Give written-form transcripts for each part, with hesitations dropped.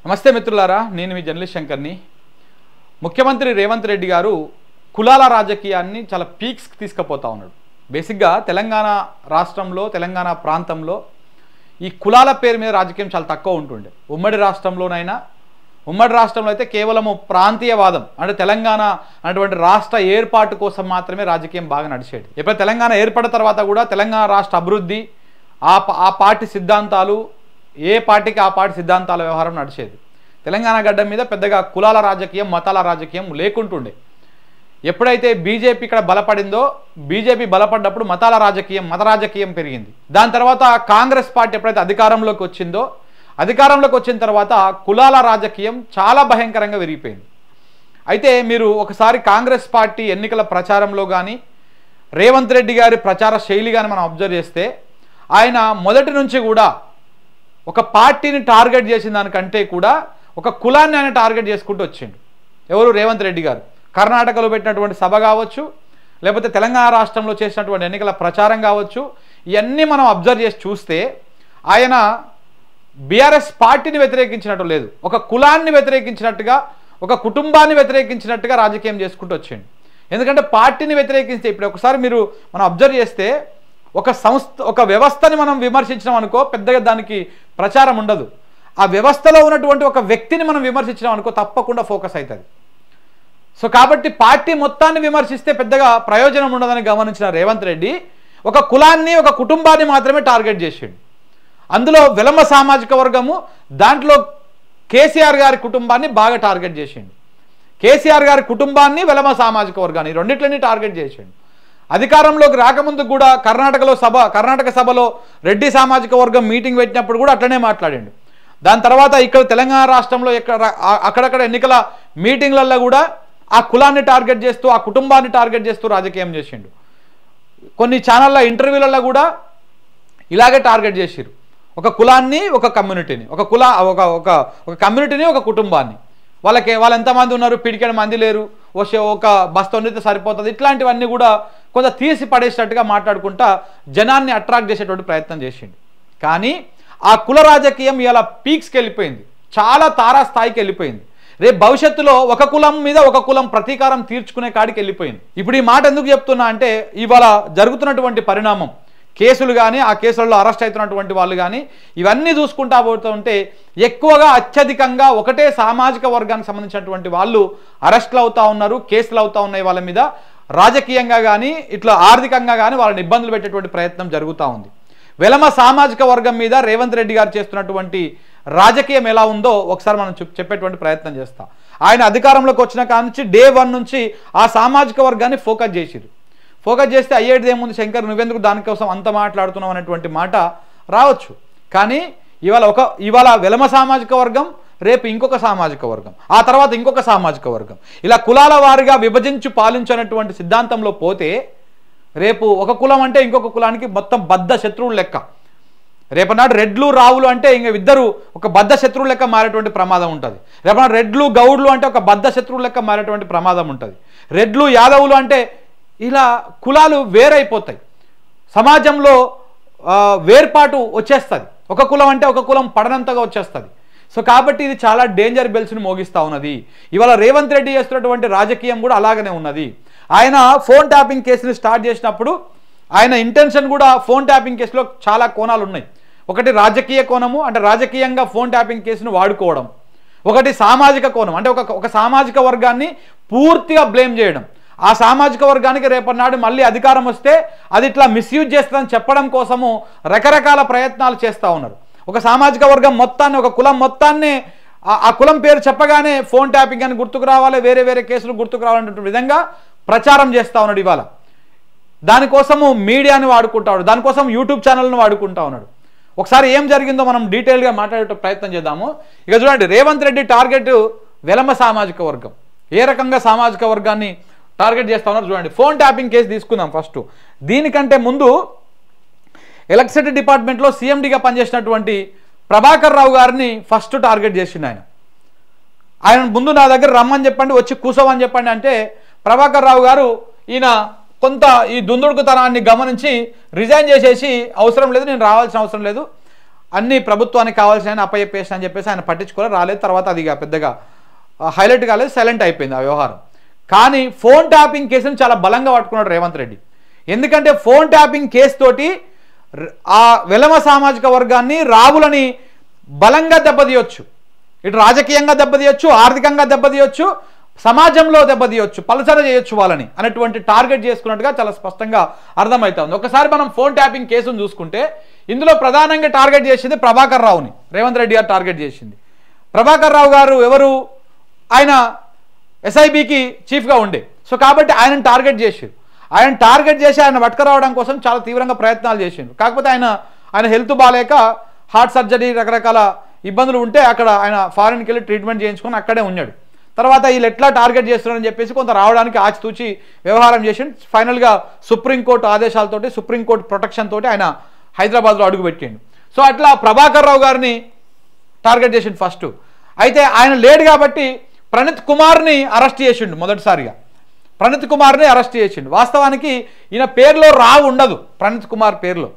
నమస్తే మిత్రులారా, నేను మీ జర్నలిస్ట్ శంకర్ని. ముఖ్యమంత్రి రేవంత్ రెడ్డి గారు కులాల రాజకీయాన్ని చాలా పీక్స్కి తీసుకుపోతా ఉన్నాడు. బేసిక్గా తెలంగాణ రాష్ట్రంలో, తెలంగాణ ప్రాంతంలో ఈ కులాల పేరు మీద రాజకీయం చాలా తక్కువ ఉంటుండే. ఉమ్మడి రాష్ట్రంలో అయితే కేవలము ప్రాంతీయవాదం, అంటే తెలంగాణ అనేటువంటి రాష్ట్ర ఏర్పాటు కోసం మాత్రమే రాజకీయం బాగా నడిచేది. ఎప్పుడైతే తెలంగాణ ఏర్పడిన తర్వాత కూడా తెలంగాణ రాష్ట్ర అభివృద్ధి, ఆ పార్టీ సిద్ధాంతాలు, ఏ పార్టీకి ఆ పార్టీ సిద్ధాంతాల వ్యవహారం నడిచేది. తెలంగాణ గడ్డ మీద పెద్దగా కులాల రాజకీయం, మతాల రాజకీయం లేకుంటుండే. ఎప్పుడైతే బీజేపీ ఇక్కడ బలపడిందో, బీజేపీ బలపడ్డప్పుడు మత రాజకీయం పెరిగింది. దాని తర్వాత కాంగ్రెస్ పార్టీ ఎప్పుడైతే అధికారంలోకి వచ్చిన తర్వాత కులాల రాజకీయం చాలా భయంకరంగా విరిగిపోయింది. అయితే మీరు ఒకసారి కాంగ్రెస్ పార్టీ ఎన్నికల ప్రచారంలో కానీ, రేవంత్ రెడ్డి గారి ప్రచార శైలి కానీ మనం అబ్జర్వ్ చేస్తే, ఆయన మొదటి నుంచి కూడా ఒక పార్టీని టార్గెట్ చేసిన దానికంటే కూడా ఒక కులాన్ని ఆయన టార్గెట్ చేసుకుంటూ వచ్చిండు. ఎవరు? రేవంత్ రెడ్డి గారు. కర్ణాటకలో పెట్టినటువంటి సభ కావచ్చు, లేకపోతే తెలంగాణ రాష్ట్రంలో చేసినటువంటి ఎన్నికల ప్రచారం కావచ్చు, ఇవన్నీ మనం అబ్జర్వ్ చేసి చూస్తే ఆయన బీఆర్ఎస్ పార్టీని వ్యతిరేకించినట్టు లేదు, ఒక కులాన్ని వ్యతిరేకించినట్టుగా, ఒక కుటుంబాన్ని వ్యతిరేకించినట్టుగా రాజకీయం చేసుకుంటూ వచ్చిండు. ఎందుకంటే పార్టీని వ్యతిరేకిస్తే, ఇప్పుడు ఒకసారి మనం అబ్జర్వ్ చేస్తే, ఒక వ్యవస్థని మనం విమర్శించినాం అనుకో, పెద్దగా దానికి ప్రచారం ఉండదు. ఆ వ్యవస్థలో ఉన్నటువంటి ఒక వ్యక్తిని మనం విమర్శించినాం అనుకో, తప్పకుండా ఫోకస్ అవుతుంది. సో కాబట్టి పార్టీ మొత్తాన్ని విమర్శిస్తే పెద్దగా ప్రయోజనం ఉండదని గమనించిన రేవంత్ రెడ్డి ఒక కులాన్ని, ఒక కుటుంబాన్ని మాత్రమే టార్గెట్ చేసిండు. అందులో వెలమ సామాజిక వర్గము, దాంట్లో కేసీఆర్ గారి కుటుంబాన్ని బాగా టార్గెట్ చేసిండు. కేసీఆర్ గారి కుటుంబాన్ని, వెలమ సామాజిక వర్గాన్ని, రెండిట్లని టార్గెట్ చేసిండు. అధికారంలోకి రాకముందు కూడా కర్ణాటక సభలో రెడ్డి సామాజిక వర్గం మీటింగ్ పెట్టినప్పుడు కూడా అట్లనే మాట్లాడిండు. దాని తర్వాత ఇక్కడ తెలంగాణ రాష్ట్రంలో అక్కడక్కడ ఎన్నికల మీటింగ్లలో కూడా ఆ కులాన్ని టార్గెట్ చేస్తూ, ఆ కుటుంబాన్ని టార్గెట్ చేస్తూ రాజకీయం చేసిండు. కొన్ని ఛానళ్ళ ఇంటర్వ్యూలలో కూడా ఇలాగే టార్గెట్ చేసిరు. ఒక కులాన్ని, ఒక కమ్యూనిటీని, ఒక కమ్యూనిటీని, ఒక కుటుంబాన్ని. వాళ్ళు ఎంతమంది ఉన్నారు, పిడికెడ మంది లేరు, ఒక బస్తా ఉండితే సరిపోతుంది, ఇట్లాంటివన్నీ కూడా కొంత తీసి పడేసినట్టుగా మాట్లాడుకుంటా జనాన్ని అట్రాక్ట్ చేసేటువంటి ప్రయత్నం చేసిండు. కానీ ఆ కుల రాజకీయం ఇలా పీక్స్కి వెళ్ళిపోయింది, చాలా తారాస్థాయికి వెళ్ళిపోయింది. రేపు భవిష్యత్తులో ఒక కులం మీద ఒక కులం ప్రతీకారం తీర్చుకునే కాడికి వెళ్ళిపోయింది. ఇప్పుడు ఈ మాట ఎందుకు చెప్తున్నా అంటే, ఇవాళ జరుగుతున్నటువంటి పరిణామం, కేసులు కానీ, ఆ కేసులలో అరెస్ట్ అవుతున్నటువంటి వాళ్ళు కానీ, ఇవన్నీ చూసుకుంటా పోతుంటే ఎక్కువగా అత్యధికంగా ఒకటే సామాజిక వర్గానికి సంబంధించినటువంటి వాళ్ళు అరెస్టులు అవుతూ ఉన్నారు, కేసులు అవుతూ ఉన్నాయి. వాళ్ళ మీద రాజకీయంగా కానీ, ఇట్లా ఆర్థికంగా కానీ వాళ్ళని ఇబ్బందులు పెట్టేటువంటి ప్రయత్నం జరుగుతూ ఉంది. వెలమ సామాజిక వర్గం మీద రేవంత్ రెడ్డి గారు చేస్తున్నటువంటి రాజకీయం ఎలా ఉందో ఒకసారి మనం చెప్పేటువంటి ప్రయత్నం చేస్తాం. ఆయన అధికారంలోకి వచ్చిన కాడ నుంచి డే 1 నుంచి ఆ సామాజిక వర్గాన్ని ఫోకస్ చేస్తే అయ్యేది ఏముంది శంకర్, నువ్వెందుకు దానికోసం అంత మాట్లాడుతున్నావు అనేటువంటి మాట రావచ్చు. కానీ ఇవాళ వెలమ సామాజిక వర్గం, రేపు ఇంకొక సామాజిక వర్గం, ఆ తర్వాత ఇంకొక సామాజిక వర్గం, ఇలా కులాల వారిగా విభజించి పాలించినటువంటి సిద్ధాంతంలో పోతే రేపు ఒక కులం అంటే ఇంకొక కులానికి మొత్తం బద్ధ శత్రువులు లెక్క. రేపనాడు రెడ్లు, రావులు అంటే ఇంక ఇద్దరు ఒక బద్ధ శత్రువులు లెక్క మారేటువంటి ప్రమాదం ఉంటుంది. రేపనాడు రెడ్లు, గౌడ్లు అంటే ఒక బద్ధ శత్రువులు లెక్క మారేటువంటి ప్రమాదం ఉంటుంది. రెడ్లు, యాదవులు అంటే ఇలా కులాలు వేరైపోతాయి, సమాజంలో వేర్పాటు వచ్చేస్తుంది. ఒక కులం అంటే ఒక కులం పడనంతగా వచ్చేస్తుంది. సో కాబట్టి ఇది చాలా డేంజర్ బెల్స్ని మోగిస్తూ ఉన్నది. ఇవాళ రేవంత్ రెడ్డి చేస్తున్నటువంటి రాజకీయం కూడా అలాగనే ఉన్నది. ఆయన ఫోన్ ట్యాపింగ్ కేసుని స్టార్ట్ చేసినప్పుడు ఆయన ఇంటెన్షన్ కూడా, ఫోన్ ట్యాపింగ్ కేసులో చాలా కోణాలు ఉన్నాయి. ఒకటి రాజకీయ కోణము, అంటే రాజకీయంగా ఫోన్ ట్యాపింగ్ కేసును వాడుకోవడం. ఒకటి సామాజిక కోణం, అంటే ఒక సామాజిక వర్గాన్ని పూర్తిగా బ్లేమ్ చేయడం. ఆ సామాజిక వర్గానికి రేపటి నాడు మళ్ళీ అధికారం వస్తే అది ఇట్లా మిస్యూజ్ చేస్తుందని చెప్పడం కోసము రకరకాల ప్రయత్నాలు చేస్తూ ఉన్నారు. ఒక సామాజిక వర్గం మొత్తాన్ని, ఒక కులం మొత్తాన్ని, ఆ కులం పేరు చెప్పగానే ఫోన్ ట్యాపింగ్ అని గుర్తుకు రావాలి, వేరే వేరే కేసులు గుర్తుకు రావాలనే విధంగా ప్రచారం చేస్తూ ఉన్నాడు. ఇవాళ దానికోసము మీడియాని వాడుకుంటా, దానికోసం యూట్యూబ్ ఛానల్ను వాడుకుంటా ఉన్నాడు. ఒకసారి ఏం జరిగిందో మనం డీటెయిల్గా మాట్లాడే ప్రయత్నం చేద్దాము. ఇక చూడండి, రేవంత్ రెడ్డి టార్గెట్ వెలమ సామాజిక వర్గం. ఏ రకంగా సామాజిక వర్గాన్ని టార్గెట్ చేస్తా ఉన్నారు చూడండి. ఫోన్ ట్యాపింగ్ కేసు తీసుకుందాం ఫస్ట్. దీనికంటే ముందు ఎలక్ట్రిసిటీ డిపార్ట్మెంట్లో సీఎండీగా పనిచేసినటువంటి ప్రభాకర్ రావు గారిని ఫస్ట్ టార్గెట్ చేసిండు. ఆయన ముందు నా దగ్గర రమ్మని చెప్పండి, వచ్చి కూసోవని చెప్పండి అంటే ప్రభాకర్ రావు గారు ఈయన కొంత ఈ దుందుడుకుతనాన్ని గమనించి రిజైన్ చేసేసి, అవసరం లేదు, నేను రావాల్సిన అవసరం లేదు, అన్ని ప్రభుత్వానికి కావాల్సిన అప్పచెప్పేసిన అని చెప్పేసి ఆయన పట్టించుకోవాలి, రాలేదు. తర్వాత అది పెద్దగా హైలైట్ కాలేదు, సైలెంట్ అయిపోయింది ఆ వ్యవహారం. కానీ ఫోన్ ట్యాపింగ్ కేసును చాలా బలంగా పట్టుకున్నాడు రేవంత్ రెడ్డి. ఎందుకంటే ఫోన్ ట్యాపింగ్ కేసు తోటి ఆ వెలమ సామాజిక వర్గాన్ని, రావులని బలంగా దెబ్బతీయొచ్చు. ఇటు రాజకీయంగా దెబ్బతీయొచ్చు, ఆర్థికంగా దెబ్బతీయొచ్చు, సమాజంలో దెబ్బతీయొచ్చు, పలసన చేయొచ్చు వాళ్ళని అనేటువంటి టార్గెట్ చేసుకున్నట్టుగా చాలా స్పష్టంగా అర్థమవుతుంది. ఒకసారి మనం ఫోన్ ట్యాపింగ్ కేసును చూసుకుంటే ఇందులో ప్రధానంగా టార్గెట్ చేసింది ప్రభాకర్ రావుని రేవంత్ రెడ్డి గారు టార్గెట్ చేసింది. ప్రభాకర్ రావు గారు ఎవరు? ఆయన ఎస్ఐబికి చీఫ్గా ఉండే. సో కాబట్టి ఆయనను టార్గెట్ చేసారు. ఆయన టార్గెట్ చేసి ఆయన పట్టుకురావడం కోసం చాలా తీవ్రంగా ప్రయత్నాలు చేసిండు. కాకపోతే ఆయన హెల్త్ బాగాలేక హార్ట్ సర్జరీ రకరకాల ఇబ్బందులు ఉంటే అక్కడ ఆయన ఫారిన్కి వెళ్ళి ట్రీట్మెంట్ చేయించుకొని అక్కడే ఉన్నాడు. తర్వాత వీళ్ళు ఎట్లా టార్గెట్ చేస్తున్నారని చెప్పేసి కొంత రావడానికి ఆచితూచి వ్యవహారం చేసిండు. ఫైనల్గా సుప్రీంకోర్టు ఆదేశాలతోటి, సుప్రీంకోర్టు ప్రొటెక్షన్ తోటి ఆయన హైదరాబాద్లో అడుగుపెట్టిండు. సో అట్లా ప్రభాకర్ రావు గారిని టార్గెట్ చేసిండు ఫస్ట్. అయితే ఆయన లేడు కాబట్టి ప్రణీత్ కుమార్ని అరెస్ట్ చేసిండు. మొదటిసారిగా ప్రణీత్ కుమార్ని అరెస్ట్ చేసిండు. వాస్తవానికి ఈయన పేరులో రావు ఉండదు ప్రణీత్ కుమార్ పేరులో,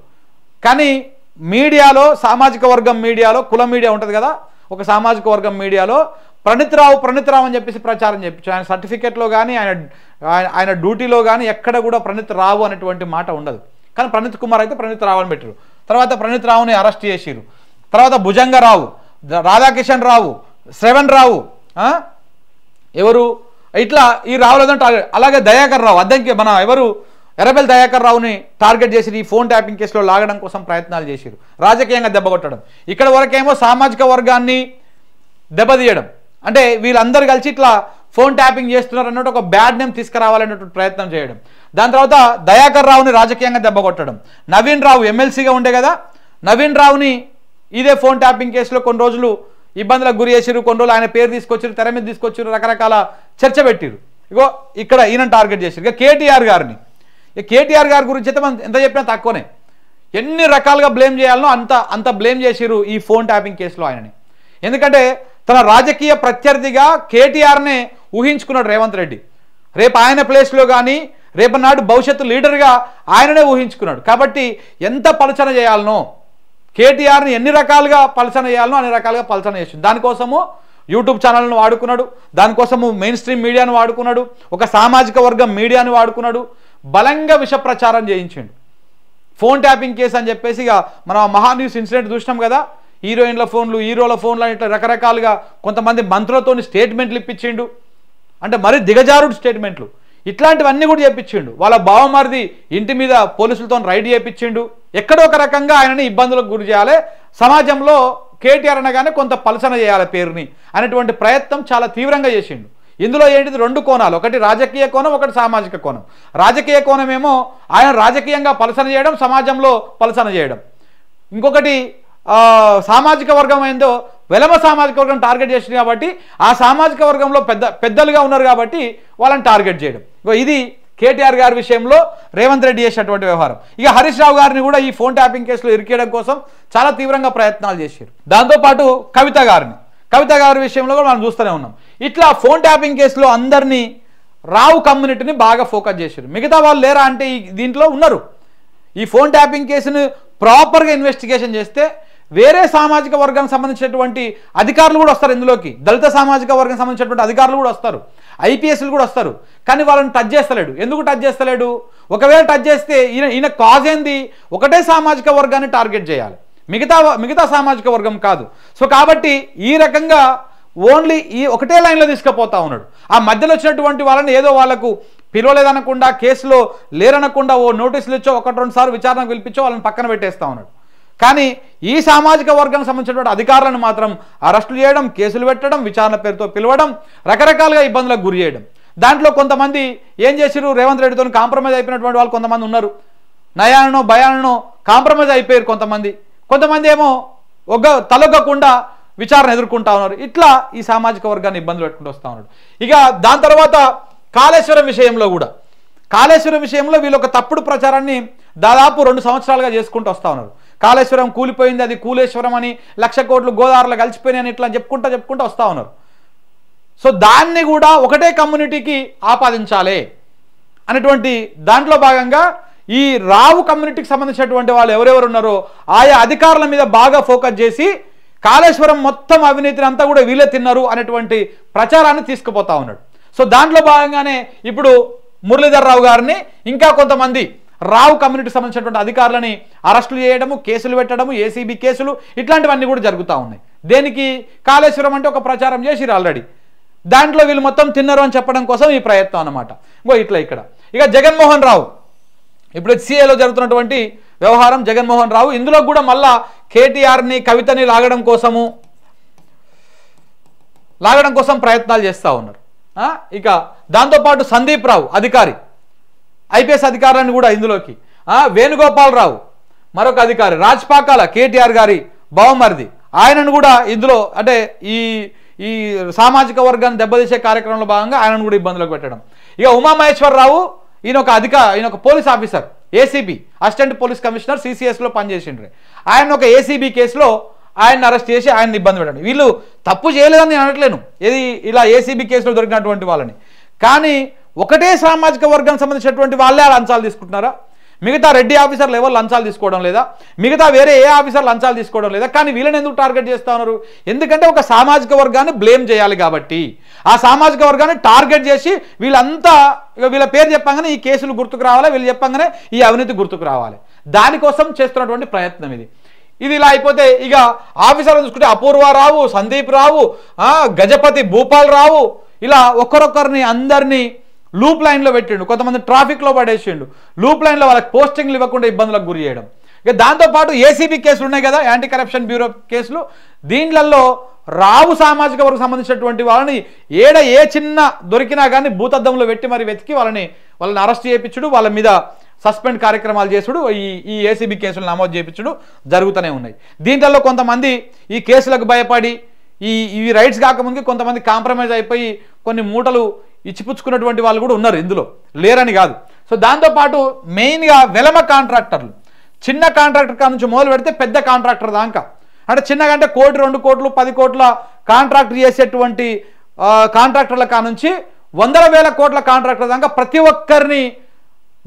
కానీ మీడియాలో, సామాజిక వర్గం మీడియాలో, కుల మీడియా ఉంటుంది కదా, ఒక సామాజిక వర్గం మీడియాలో ప్రణీత్ రావు అని చెప్పేసి ప్రచారం చేయించారు. ఆయన సర్టిఫికేట్లో కానీ ఆయన డ్యూటీలో కానీ ఎక్కడ కూడా ప్రణీత్ రావు అనేటువంటి మాట ఉండదు. కానీ ప్రణీత్ కుమార్ అయితే ప్రణీత్ రావు అని పెట్టారు. తర్వాత ప్రణీత్ రావుని అరెస్ట్ చేసిరు. తర్వాత భుజంగరావు, రాధాకిషన్ రావు, శ్రవణ్ రావు, ఎవరు ఇట్లా ఈ రావులతో టార్గెట్. అలాగే దయాకర్ రావు, అద్దంకి మన ఎవరు ఎర్రబెల్లి దయాకర్ రావుని టార్గెట్ చేసి ఈ ఫోన్ ట్యాపింగ్ కేసులో లాగడం కోసం ప్రయత్నాలు చేసిరు, రాజకీయంగా దెబ్బకొట్టడం. ఇక్కడ వరకేమో సామాజిక వర్గాన్ని దెబ్బతీయడం, అంటే వీళ్ళందరూ కలిసి ఇట్లా ఫోన్ ట్యాపింగ్ చేస్తున్నారు అన్నట్టు ఒక బ్యాడ్ నేమ్ తీసుకురావాలనేటువంటి ప్రయత్నం చేయడం. దాని తర్వాత దయాకర్ రావుని రాజకీయంగా దెబ్బకొట్టడం. నవీన్ రావు ఎమ్మెల్సీగా ఉండే కదా, నవీన్ రావుని ఇదే ఫోన్ ట్యాపింగ్ కేసులో కొన్ని రోజులు ఇబ్బందులకు గురి చేసిరు, కొన్ని రోజులు ఆయన పేరు తీసుకొచ్చారు, తెర మీద తీసుకొచ్చారు, రకరకాల చర్చ పెట్టిరు. ఇగో ఇక్కడ ఈయన టార్గెట్ చేసిరు. ఇక కేటీఆర్ గారిని, కేటీఆర్ గారి గురించి అయితే మనం ఎంత చెప్పినా తక్కువనే. ఎన్ని రకాలుగా బ్లేమ్ చేయాలనో అంత బ్లేమ్ చేసిరు ఈ ఫోన్ ట్యాపింగ్ కేసులో ఆయనని. ఎందుకంటే తన రాజకీయ ప్రత్యర్థిగా కేటీఆర్నే ఊహించుకున్నాడు రేవంత్ రెడ్డి. రేపు ఆయన ప్లేస్లో కానీ రేపనాడు భవిష్యత్తు లీడర్గా ఆయననే ఊహించుకున్నాడు. కాబట్టి ఎంత పలచన చేయాలనో, కేటీఆర్ని ఎన్ని రకాలుగా పలచన చేయాలనో అన్ని రకాలుగా పలచన చేసింది. దానికోసము యూట్యూబ్ ఛానల్ను వాడుకున్నాడు, దానికోసము మెయిన్ స్ట్రీమ్ మీడియాను వాడుకున్నాడు, ఒక సామాజిక వర్గం మీడియాను వాడుకున్నాడు, బలంగా విష ప్రచారం చేయించిండు. ఫోన్ ట్యాపింగ్ కేసు అని చెప్పేసి ఇక మనం మహాన్యూస్ ఇన్సిడెంట్ చూసినాం కదా, హీరోయిన్ల ఫోన్లు, హీరోల ఫోన్లు ఇట్లా రకరకాలుగా కొంతమంది మంత్రులతో స్టేట్మెంట్లు ఇప్పించిండు. అంటే మరి దిగజారుడు స్టేట్మెంట్లు, ఇట్లాంటివన్నీ కూడా చేయించిండు. వాళ్ళ బావమరిది ఇంటి మీద పోలీసులతో రైడ్ చేయించిండు. ఎక్కడో ఒక రకంగా ఆయనని ఇబ్బందులకు గురి చేయాలి, సమాజంలో కేటీఆర్ అనగానే కొంత పలసన చేయాలి పేరుని అనేటువంటి ప్రయత్నం చాలా తీవ్రంగా చేసిండు. ఇందులో ఏంటిది, రెండు కోణాలు, ఒకటి రాజకీయ కోణం, ఒకటి సామాజిక కోణం. రాజకీయ కోణం ఏమో ఆయన రాజకీయంగా పలసన చేయడం, సమాజంలో పలసన చేయడం. ఇంకొకటి సామాజిక వర్గం ఏందో వెలమ సామాజిక వర్గం టార్గెట్ చేసింది కాబట్టి ఆ సామాజిక వర్గంలో పెద్దలుగా ఉన్నారు కాబట్టి వాళ్ళని టార్గెట్ చేయడం. ఇది కేటీఆర్ గారి విషయంలో రేవంత్ రెడ్డి చేసినటువంటి వ్యవహారం. ఇక హరీష్ రావు గారిని కూడా ఈ ఫోన్ ట్యాపింగ్ కేసులో ఇరికేయడం కోసం చాలా తీవ్రంగా ప్రయత్నాలు చేశారు. దాంతోపాటు కవిత గారి విషయంలో కూడా మనం చూస్తూనే ఉన్నాం. ఇట్లా ఫోన్ ట్యాపింగ్ కేసులో అందరినీ రావు కమ్యూనిటీని బాగా ఫోకస్ చేశారు. మిగతా వాళ్ళు లేరా అంటే దీంట్లో ఉన్నారు. ఈ ఫోన్ ట్యాపింగ్ కేసును ప్రాపర్గా ఇన్వెస్టిగేషన్ చేస్తే వేరే సామాజిక వర్గానికి సంబంధించినటువంటి అధికారులు కూడా వస్తారు ఇందులోకి, దళిత సామాజిక వర్గానికి సంబంధించినటువంటి అధికారులు కూడా వస్తారు, ఐపీఎస్లు కూడా వస్తారు. కానీ వాళ్ళని టచ్ చేస్తలేడు. ఎందుకు టచ్ చేస్తలేడు? ఒకవేళ టచ్ చేస్తే ఈయన కాజ్ ఏంది, ఒకటే సామాజిక వర్గాన్ని టార్గెట్ చేయాలి, మిగతా సామాజిక వర్గం కాదు. సో కాబట్టి ఈ రకంగా ఓన్లీ ఈ ఒకటే లైన్లో తీసుకుపోతా ఉన్నాడు. ఆ మధ్యలో వచ్చినటువంటి వాళ్ళని ఏదో వాళ్ళకు పిలవలేదనకుండా, కేసులో లేరనకుండా ఓ నోటీసులు ఇచ్చో, 1-2 సార్లు విచారణకు పిలిపించో వాళ్ళని పక్కన పెట్టేస్తా ఉన్నాడు. కానీ ఈ సామాజిక వర్గానికి సంబంధించినటువంటి అధికారులను మాత్రం అరెస్టులు చేయడం, కేసులు పెట్టడం, విచారణ పేరుతో పిలవడం, రకరకాలుగా ఇబ్బందులకు గురి చేయడం. దాంట్లో కొంతమంది ఏం చేసిరు, రేవంత్ రెడ్డితో కాంప్రమైజ్ అయిపోయినటువంటి వాళ్ళు కొంతమంది ఉన్నారు. నయానో భయానో కాంప్రమైజ్ అయిపోయారు కొంతమంది ఏమో తలొగ్గకుండా విచారణ ఎదుర్కొంటా ఉన్నారు. ఇట్లా ఈ సామాజిక వర్గాన్ని ఇబ్బందులు పెట్టుకుంటూ వస్తూ ఉన్నాడు. ఇక దాని తర్వాత కాళేశ్వరం విషయంలో వీళ్ళు ఒక తప్పుడు ప్రచారాన్ని దాదాపు 2 సంవత్సరాలుగా చేసుకుంటూ వస్తూ ఉన్నారు. కాళేశ్వరం కూలిపోయింది, అది కూలేశ్వరం అని, 1,00,000 కోట్లు గోదావరిలో కలిసిపోయినాయని ఇట్లా చెప్పుకుంటూ వస్తూ ఉన్నారు. సో దాన్ని కూడా ఒకటే కమ్యూనిటీకి ఆపాదించాలి అనేటువంటి దాంట్లో భాగంగా ఈ రావు కమ్యూనిటీకి సంబంధించినటువంటి వాళ్ళు ఎవరెవరు ఉన్నారో ఆయా అధికారుల మీద బాగా ఫోకస్ చేసి కాళేశ్వరం మొత్తం అవినీతిని అంతా కూడా వీళ్ళే తిన్నారు అనేటువంటి ప్రచారాన్ని తీసుకుపోతా ఉన్నాడు. సో దాంట్లో భాగంగానే ఇప్పుడు మురళీధర్ రావు గారిని ఇంకా కొంతమంది రావు కమ్యూనిటీకి సంబంధించినటువంటి అధికారులని అరెస్టులు చేయడము, కేసులు పెట్టడము, ఏసీబీ కేసులు ఇట్లాంటివన్నీ కూడా జరుగుతూ ఉన్నాయి. దేనికి? కాళేశ్వరం అంటే ఒక ప్రచారం చేసిరు ఆల్రెడీ, దాంట్లో వీళ్ళు మొత్తం తిన్నారు అని చెప్పడం కోసం ఈ ప్రయత్నం అన్నమాట. ఇట్లా ఇక్కడ ఇక జగన్మోహన్ రావు ఇప్పుడు హెచ్సిఏలో జరుగుతున్నటువంటి వ్యవహారం, జగన్మోహన్ రావు ఇందులో కూడా మళ్ళా కేటీఆర్ని కవితని లాగడం కోసం ప్రయత్నాలు చేస్తూ ఉన్నారు. ఇక దాంతోపాటు సందీప్ రావు అధికారి, ఐపీఎస్ అధికారులను కూడా ఇందులోకి, వేణుగోపాలరావు మరొక అధికారి, రాజ్పాకాల కేటీఆర్ గారి బావమరిది, ఆయనను కూడా ఇందులో అంటే ఈ సామాజిక వర్గాన్ని దెబ్బతీసే కార్యక్రమంలో భాగంగా ఆయనను కూడా ఇబ్బందులకు పెట్టడం. ఇక ఉమామహేశ్వరరావు ఈయన ఒక police officer, ACB assistant police commissioner సిసిఎస్లో పనిచేసిండ్రు. ఆయన ఒక ఏసీబీ కేసులో ఆయన్ని అరెస్ట్ చేసి ఆయన్ని ఇబ్బంది పెట్టండి. వీళ్ళు తప్పు చేయలేదని నేను అనట్లేను, ఏది ఇలా ఏసీబీ కేసులో దొరికినటువంటి వాళ్ళని, కానీ ఒకటే సామాజిక వర్గం సంబంధించినటువంటి వాళ్ళే లంచాలు తీసుకుంటున్నారా? మిగతా రెడ్డి ఆఫీసర్లు ఎవరు లంచాలు తీసుకోవడం లేదా? మిగతా వేరే ఏ ఆఫీసర్ లంచాలు తీసుకోవడం లేదా? కానీ వీళ్ళని ఎందుకు టార్గెట్ చేస్తూ ఉన్నారు? ఎందుకంటే ఒక సామాజిక వర్గాన్ని బ్లేమ్ చేయాలి కాబట్టి ఆ సామాజిక వర్గాన్ని టార్గెట్ చేసి వీళ్ళంతా వీళ్ళ పేరు చెప్పంగానే ఈ కేసులు గుర్తుకు రావాలి, వీళ్ళు చెప్పంగానే ఈ అవినీతి గుర్తుకు రావాలి. దానికోసం చేస్తున్నటువంటి ప్రయత్నం ఇది. ఇలా అయిపోతే ఇక ఆఫీసర్లు చూసుకుంటే అపూర్వారావు, సందీప్ రావు, గజపతి భూపాల్ రావు, ఇలా ఒకరొకరిని అందరినీ లూప్ లైన్లో పెట్టిండు. కొంతమంది ట్రాఫిక్లో పడేసిండు, లూప్ లైన్లో వాళ్ళకి పోస్టింగ్లు ఇవ్వకుండా ఇబ్బందులకు గురి చేయడం. ఇక దాంతోపాటు ఏసీబీ కేసులు ఉన్నాయి కదా, యాంటీ కరప్షన్ బ్యూరో కేసులు, దీంట్లో రావు సామాజిక వర్గం సంబంధించినటువంటి వాళ్ళని ఏ చిన్న దొరికినా కానీ భూతద్దంలో పెట్టి మరి వెతికి వాళ్ళని అరెస్ట్ చేయించుడు, వాళ్ళ మీద సస్పెండ్ కార్యక్రమాలు చేసుడు, ఈ ఏసీబీ కేసులు నమోదు చేయించుడు జరుగుతూనే ఉన్నాయి. దీంట్లో కొంతమంది ఈ కేసులకు భయపడి ఈ రైట్స్ కాకముందు కొంతమంది కాంప్రమైజ్ అయిపోయి కొన్ని మూటలు ఇచ్చిపుచ్చుకున్నటువంటి వాళ్ళు కూడా ఉన్నారు, ఇందులో లేరని కాదు. సో దాంతోపాటు మెయిన్గా వెలమ కాంట్రాక్టర్లు, చిన్న కాంట్రాక్టర్ కా నుంచి మొదలు పెడితే పెద్ద కాంట్రాక్టర్ దాకా, అంటే చిన్నగా అంటే 1 కోటి 2 కోట్లు 10 కోట్ల కాంట్రాక్ట్ చేసేటువంటి కాంట్రాక్టర్ల కా నుంచి 100,000 కోట్ల కాంట్రాక్టర్ దాకా ప్రతి ఒక్కరిని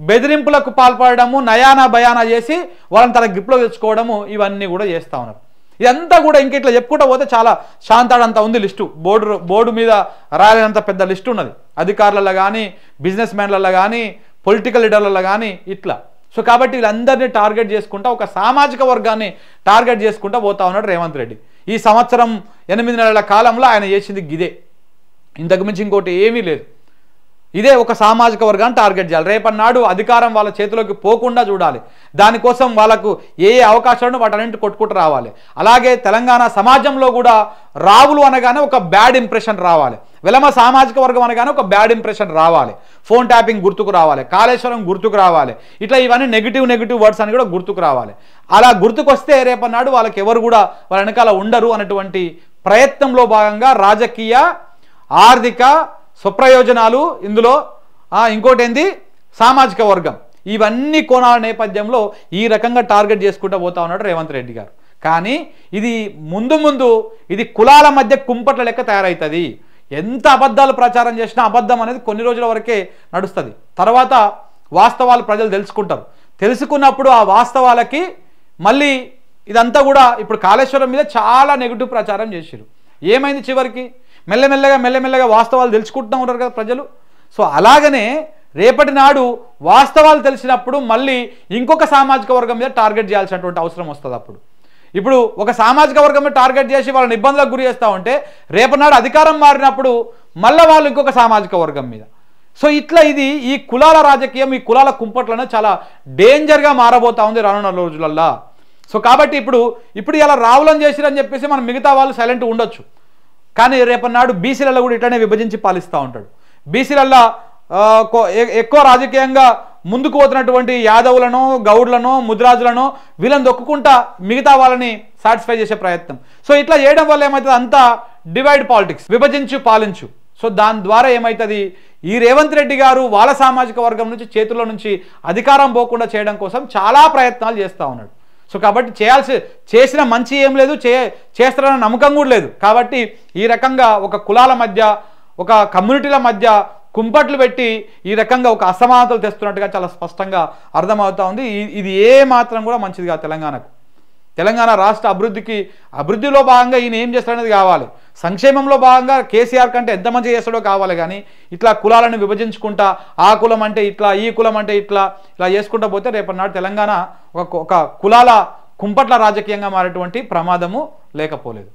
బెదిరింపులకు పాల్పడము, నయానా భయానా చేసి వాళ్ళని తన గ్రిప్లో తెచ్చుకోవడము, ఇవన్నీ కూడా చేస్తూ ఉన్నారు. ఇదంతా కూడా ఇంక ఇట్లా చెప్పుకుంటూ పోతే చాలా శాంతాడంత ఉంది లిస్టు, బోర్డు మీద రాలేనంత పెద్ద లిస్టు ఉన్నది, అధికారులలో కానీ, బిజినెస్ మ్యాన్లలో కానీ, పొలిటికల్ లీడర్లలో కానీ ఇట్లా. సో కాబట్టి వీళ్ళందరినీ టార్గెట్ చేసుకుంటా ఒక సామాజిక వర్గాన్ని టార్గెట్ చేసుకుంటూ పోతా ఉన్నాడు రేవంత్ రెడ్డి. ఈ సంవత్సరం 8 నెలల కాలంలో ఆయన చేసింది గిదే, ఇంతకు మించి ఇంకోటి ఏమీ లేదు. ఇదే ఒక సామాజిక వర్గాన్ని టార్గెట్ చేయాలి. రేపన్నాడు అధికారం వాళ్ళ చేతిలోకి పోకుండా చూడాలి, దానికోసం వాళ్ళకు ఏ అవకాశాలను వాటన్నింటి కొట్టుకుంటూ రావాలి. అలాగే తెలంగాణ సమాజంలో కూడా రావులు అనగానే ఒక బ్యాడ్ ఇంప్రెషన్ రావాలి, వెలమ సామాజిక వర్గం అనగానే ఒక బ్యాడ్ ఇంప్రెషన్ రావాలి, ఫోన్ ట్యాపింగ్ గుర్తుకు రావాలి, కాళేశ్వరం గుర్తుకు రావాలి, ఇట్లా ఇవన్నీ నెగిటివ్ వర్డ్స్ అని కూడా గుర్తుకు రావాలి. అలా గుర్తుకొస్తే రేపన్నాడు వాళ్ళకి ఎవరు కూడా వాళ్ళ వెనకాల ఉండరు అన్నటువంటి ప్రయత్నంలో భాగంగా రాజకీయ ఆర్థిక స్వప్రయోజనాలు ఇందులో, ఇంకోటి ఏంది సామాజిక వర్గం, ఇవన్నీ కోణాల నేపథ్యంలో ఈ రకంగా టార్గెట్ చేసుకుంటూ పోతా ఉన్నాడు రేవంత్ రెడ్డి గారు. కానీ ఇది ముందు ఇది కులాల మధ్య కుంపట్ల లెక్క తయారవుతుంది. ఎంత అబద్ధాలు ప్రచారం చేసినా అబద్ధం అనేది కొన్ని రోజుల వరకే నడుస్తుంది, తర్వాత వాస్తవాలు ప్రజలు తెలుసుకుంటారు. తెలుసుకున్నప్పుడు ఆ వాస్తవాలకి మళ్ళీ ఇదంతా ఇప్పుడు కాళేశ్వరం మీద చాలా నెగిటివ్ ప్రచారం చేశారు. ఏమైంది చివరికి? మెల్లమెల్లగా వాస్తవాలు తెలుసుకుంటూ ఉంటారు కదా ప్రజలు. సో అలాగనే రేపటి నాడు వాస్తవాలు తెలిసినప్పుడు మళ్ళీ ఇంకొక సామాజిక వర్గం మీద టార్గెట్ చేయాల్సినటువంటి అవసరం వస్తుంది. అప్పుడు ఇప్పుడు ఒక సామాజిక వర్గం మీద టార్గెట్ చేసి వాళ్ళని ఇబ్బందులకు గురి చేస్తూ ఉంటే రేపటి నాడు అధికారం మారినప్పుడు మళ్ళీ వాళ్ళు ఇంకొక సామాజిక వర్గం మీద. సో ఇట్లా ఈ కులాల రాజకీయం, ఈ కులాల కుంపట్లనే చాలా డేంజర్గా మారబోతా ఉంది రానున్న రోజులల్లా. సో కాబట్టి ఇప్పుడు ఇలా రావులను చేసిరని చెప్పేసి మనం మిగతా వాళ్ళు సైలెంట్ ఉండొచ్చు, కానీ రేపన్నాడు బీసీలలో కూడా ఇట్లనే విభజించి పాలిస్తూ ఉంటాడు. బీసీలలో ఎక్కువ రాజకీయంగా ముందుకు పోతున్నటువంటి యాదవులను, గౌడ్లను, ముద్రాజులను వీళ్ళని దొక్కుకుంటా మిగతా వాళ్ళని సాటిస్ఫై చేసే ప్రయత్నం. సో ఇట్లా చేయడం వల్ల ఏమవుతుంది? అంతా డివైడ్ పాలిటిక్స్, విభజించు పాలించు. సో దాని ద్వారా ఏమవుతుంది? ఈ రేవంత్ రెడ్డి గారు వాళ్ళ సామాజిక వర్గం నుంచి చేతుల్లో నుంచి అధికారం పోకుండా చేయడం కోసం చాలా ప్రయత్నాలు చేస్తూ ఉన్నాడు. సో కాబట్టి చేసిన మంచి ఏం లేదు, చేస్తారన్న నమ్మకం కూడా లేదు. కాబట్టి ఈ రకంగా ఒక కులాల మధ్య, ఒక కమ్యూనిటీల మధ్య కుంపట్లు పెట్టి ఈ రకంగా ఒక అసమానతలు తెస్తున్నట్టుగా చాలా స్పష్టంగా అర్థమవుతా ఉంది. ఇది ఏ మాత్రం కూడా మంచిది కాదు తెలంగాణకు. తెలంగాణ రాష్ట్ర అభివృద్ధిలో భాగంగా ఈయన ఏం చేస్తాడనేది కావాలి. సంక్షేమంలో భాగంగా కేసీఆర్ కంటే ఎంత మంచి చేస్తాడో కావాలి. కానీ ఇట్లా కులాలను విభజించుకుంటా ఆ కులం అంటే ఇట్లా, ఈ కులం అంటే ఇట్లా చేసుకుంటూ పోతే రేపటి నాడు తెలంగాణ ఒక కులాల కుంపట్ల రాజకీయంగా మారేటువంటి ప్రమాదము లేకపోలేదు.